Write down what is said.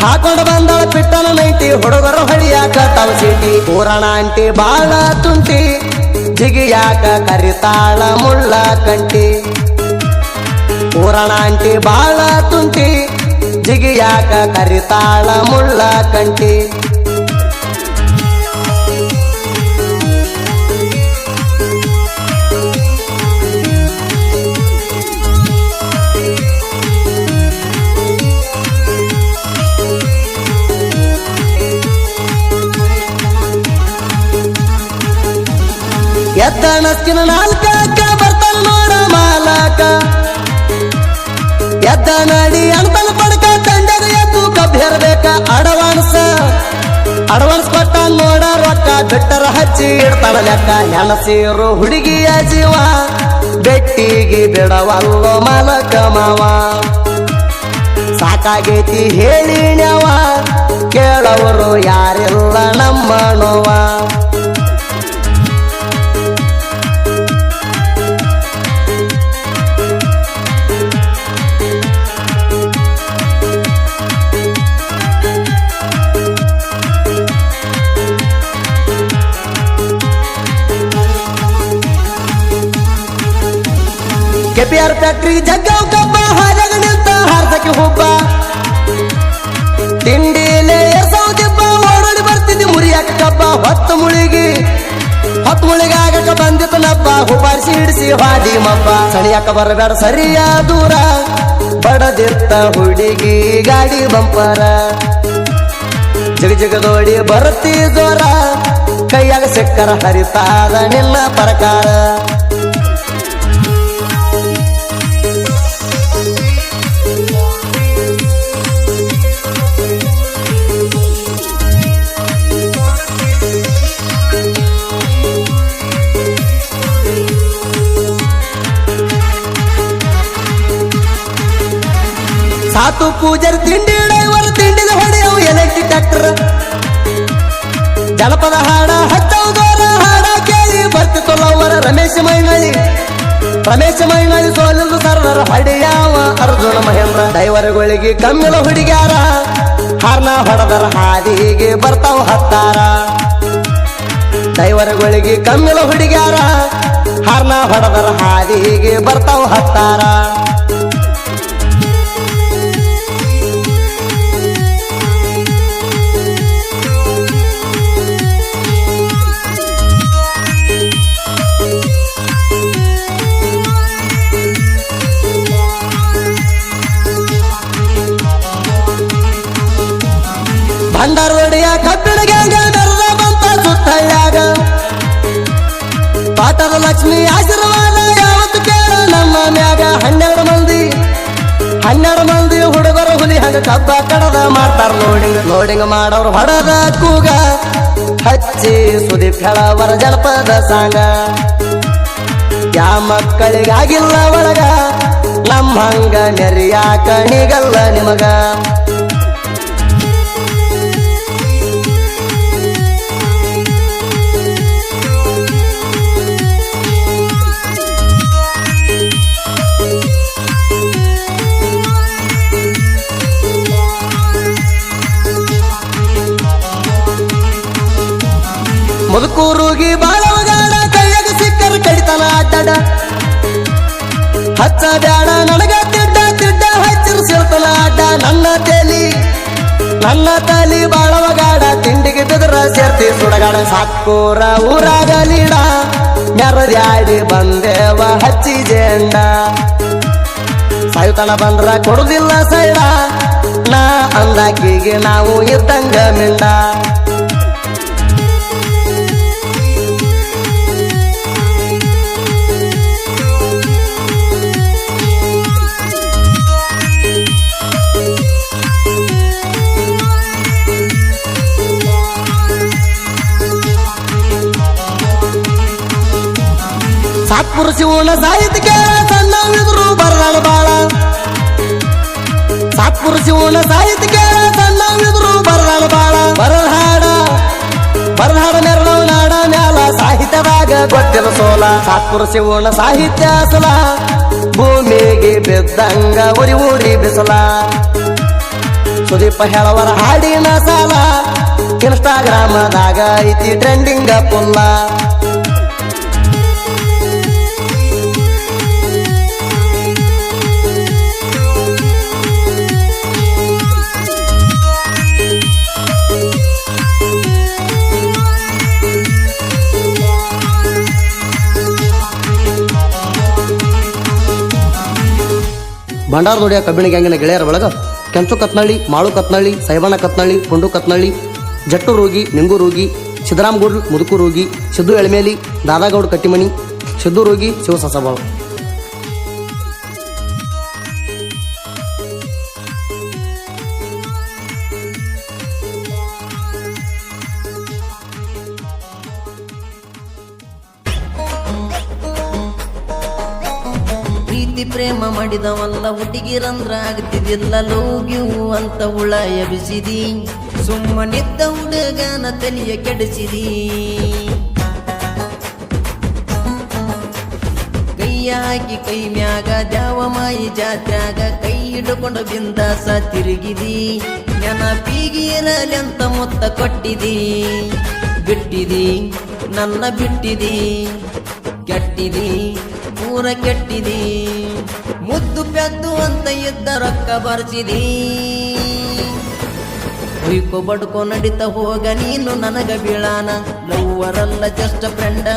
ಹಾಕೊಂಡು ಬಂದಳ ಪಿಟ್ಟನ ನೈಟಿ ಹುಡುಗರು ಹೊಳಿಯಾಕ ತಾವು ಸೀಟಿ ಪುರಾಣ ಅಂಟಿ ಬಾಳ ತುಂಟಿ ಜಿಗಿಯಾಕ ಕರಿತಾಳ ಮುಳ್ಳ ಕಂಟಿ ಪುರಾಣ ಅಂಟಿ ಬಾಳ ತುಂಟಿ ಜಿಗಿಯಾಕ ಕರಿತಾಳ ಮುಳ್ಳ ಕಂಟಿ ಎದ್ದ ನಸ್ಕಿನ ನಾಲ್ಕಕ್ಕ ಬರ್ತಾನ ನೋಡ ಮಾಲಕ ಎದ್ದ ನಡಿ ಅಣ್ತನ ಪಡ್ಕ ತಂಡಗ ಎದ್ದು ಕಬ್ಬಿರ್ಬೇಕ ಅಡ್ವಾನ್ಸ್ ಕೊಟ್ಟ ನೋಡ ರೊಕ್ಕ ಬಿಟ್ಟರ ಹಚ್ಚಿ ಇಡ್ತಾಳ ಲೆಕ್ಕ ನೆನಸಿರು ಹುಡುಗಿಯ ಜೀವ ಬೆಟ್ಟಿಗೆ ಬಿಡವಲ್ಲೋ ಮಾಲಕ ಮಾವ ಸಾಕಾಗೈತಿ ಹೇಳಿ ನ್ಯಾವ ಕೇಳವರು ಯಾರಿಲ್ಲ ನಮ್ಮ ನೋವ ಕೆಪಿಆರ್ ಫ್ಯಾಕ್ಟ್ರಿ ಜಗ್ಗಾವ್ ಕಬ್ಬ ಹಾಜಾಗ ನಿಂತ ಹಾರ್ಸಕ್ಕೆ ಹುಬ್ಬ ತಿಂಡಿಲೆ ಸೌದಿಬ್ಬ ಓಡೋಡಿ ಬರ್ತಿದ್ದಿ ಮುರಿಯಾಕ ಕಬ್ಬ ಹೊತ್ತು ಮುಳಿಗಾಗಕ ಬಂದಿತ್ತು ನಬ್ಬ ಹುಬ್ಬಾರಿಸಿ ಹಿಡಿಸಿ ಹಾದಿ ಮಬ್ಬ ಸಣಿಯಾಕ ಬರಬೇಡ ಸರಿಯ ದೂರ ಬಡದಿರ್ತ ಹುಡುಗಿ ಗಾಡಿ ಬಂಪರ ಜಗದೋಡಿ ಬರುತ್ತಿ ಜೋರ ಕೈಯಾಗ ಸಿಕ್ಕರ ಹರಿತಾದ ನಿನ್ನ ಪ್ರಕಾರ ಸಾತು ಪೂಜಾರಿ ತಿಂಡಿ ಡೈವರ್ ತಿಂಡಿದ ಹೊಡೆಯವು ಎಲೆಕ್ಟ್ರಿಕ್ ಟ್ರ್ಯಾಕ್ಟರ್ ಜನಪದ ಹಾಡ ಹತ್ತವು ದೂರ ಹಾಡ ಕೇಳಿ ಬರ್ತಿತ್ತು ಲವರ ರಮೇಶ್ ಮೈನಳಿ ಸೋಲಿಂದು ಸರ್ವರ ಹೊಡೆಯಾವ ಅರ್ಜುನ ಮಹೇಂದ್ರ ಡೈವರ್ಗಳಿಗೆ ಕಮ್ಮಿಲ ಹುಡುಗ್ಯಾರ ಹಾರ್ನ ಹೊಡೆದರ ಹಾದಿಗೆ ಬರ್ತಾವ ಹತ್ತಾರ ಡೈವರ್ಗಳಿಗೆ ಕಮ್ಮಿಲ ಹುಡುಗ್ಯಾರ ಹಾರ್ನ ಹೊಡೆದರ ಹಾದಿಗೆ ಬರ್ತಾವ ಹತ್ತಾರ ಭಂಡಾರೊಡೆಯ ಕಬ್ಬಿಣ ಗ್ಯಾಂಗ ಡರದ ಬಂತ ಸುತ್ತಳ್ಯಾಗ ಪಾಟದ ಲಕ್ಷ್ಮಿ ಆಶೀರ್ವಾದ ಯಾವತ್ತು ಕೇಳ ನಮ್ಮ ಮ್ಯಾಗ 12 ಮಂದಿ ಹುಡುಗರು ಹುಲಿ ಹಂಗ ಕಬ್ಬ ಕಡದ ಮಾಡ್ತಾರ ಲೋಡಿಂಗ್ ಮಾಡೋರು ಹೊಡದ ಕೂಗ ಹಚ್ಚಿ ಸುದಿ ಫೆಳವರ ಜನಪದ ಸಾಂಗ ಯಾ ಮಕ್ಕಳಿಗಾಗಿಲ್ಲ ಒಳಗ ನಮ್ಮ ಹಂಗ ನೆರಿಯಾಕ ನಿಗಲ್ಲ ನಿಮಗ ಮುದುಕೂರುಗಿ ಬಾಳವಗಾಡ ಕೈಯಾಗ ಸಿಕ್ಕರ ಕಡಿತನ ಅಡ್ಡಾಡ ಹಚ್ಚ ಬ್ಯಾಡ ನನಗ ತಿಡ್ಡ ಹಚ್ಚಿರು ಸಿಳ್ತನ ಅಡ್ಡ ನನ್ನ ತಲಿ ಬಾಳವಗಾಡ ತಿಂಡಿಗೆ ಬಿದ್ರ ಸೇರ್ತಿ ಸುಡಗಾಡ ಸಾಕೂರ ಊರಾಗ ಲೀಡ ಮೆರದ್ಯಾಡಿ ಬಂದೇವ ಹಚ್ಚಿ ಜೇಂಡ ಸಾಯುತನ ಬಂದ್ರ ಕೊಡುದಿಲ್ಲ ಸೈಡ ನಾ ಅಂದಾಕಿಗೆ ನಾವು ಇದ್ದಂಗ ಮಿಂಡ ಸಾತ್ಪುರ ಶಿವನ ಸಾಹಿತ್ಯ ಕೇಳ ಸಣ್ಣವಿದ್ರು ಬರದಾಳ ಬಾಳ ಸಾತ್ಪುರ ಶಿವನ ಸಾಹಿತ್ಯ ಕೇಳ ಸಣ್ಣವಿದ್ರು ಬರದಾಳ ಬಾಳ ಬರದಾಡ ಮೆರಳವ ನಾಡ ಮ್ಯಾಲ ಸಾಹಿತ್ಯದಾಗ ಗೊತ್ತಿರ ಸೋಲ ಸಾತ್ಪುರ ಶಿವನ ಸಾಹಿತ್ಯ ಸಲ ಭೂಮಿಗೆ ಬಿದ್ದಂಗ ಉರಿ ಬಿಸಲ ಸುದೀಪ ಹೇಳವರ ಹಾಡಿನ ಸಾಲ ಇನ್ಸ್ಟಾಗ್ರಾಮದಾಗ ಐತಿ ಟ್ರೆಂಡಿಂಗ್ ಪುಲ್ಲ ಬಂಡಾರದೊಡೆಯ ಕಬ್ಬಿಣ ಗ್ಯಾಂಗಿನ ಗೆಳೆಯರ ಬಳಗ ಕೆಂಚು ಕತ್ನಳ್ಳಿ, ಮಾಳು ಕತ್ನಳ್ಳಿ, ಸೈಬಣ್ಣ ಕತ್ನಳ್ಳಿ, ಪುಂಡು ಕತ್ನಳ್ಳಿ, ಜಟ್ಟು ರೋಗಿ, ನಿಂಗು ರೋಗಿ, ಸಿದ್ದರಾಮಗೌಡ್ ಮುದುಕು ರೋಗಿ, ಸಿದ್ದು ಎಳಮೇಲಿ, ದಾದಾಗೌಡ ಕಟ್ಟಿಮನಿ, ಸಿದ್ದು ರೋಗಿ, ಶಿವಸಸಬಾಳು. ಪ್ರೀತಿ ಪ್ರೇಮ ಮಾಡಿದವಲ್ಲ ಹುಡುಗಿರಂದ್ರ ಆಗ್ತಿದಿಲ್ಲ ಲೋಗ್ಯೂ ಅಂತ ಹುಳ ಎಬಿಸಿದಿ ಸುಮ್ಮನಿದ್ದ ಹುಡುಗನ ತಲೆಯ ಕೆಡಿಸಿದಿ ಕೈಯ ಹಾಕಿ ಕೈ ಮ್ಯಾಗ ದ್ಯಾವಮಾಯಿ ಜಾತ್ಯಾಗ ಕೈ ಹಿಡ್ಕೊಂಡು ಬಿಂದಾಸ ತಿರುಗಿದಿ ನೆನಪಿಗಿರಲೆಂತ ಮೊತ್ತ ಕೊಟ್ಟಿದಿ ಬಿಟ್ಟಿದಿ ನನ್ನ ಬಿಟ್ಟಿದಿ ಕೆಟ್ಟಿದಿ ಪೂರ ಕೆಟ್ಟಿದಿ ಮುದ್ದು ಪೆದ್ದು ಅಂತ ಇದ್ದ ರೊಕ್ಕ ಬರ್ಸಿದಿ ಹುಯ್ಕೊ ಬಡ್ಕೊ ನಡಿತ ಹೋಗ ನೀನು ನನಗ ಬೀಳಾನ ಲವ್ವರಲ್ಲ ಜಸ್ಟ್ ಫ್ರೆಂಡ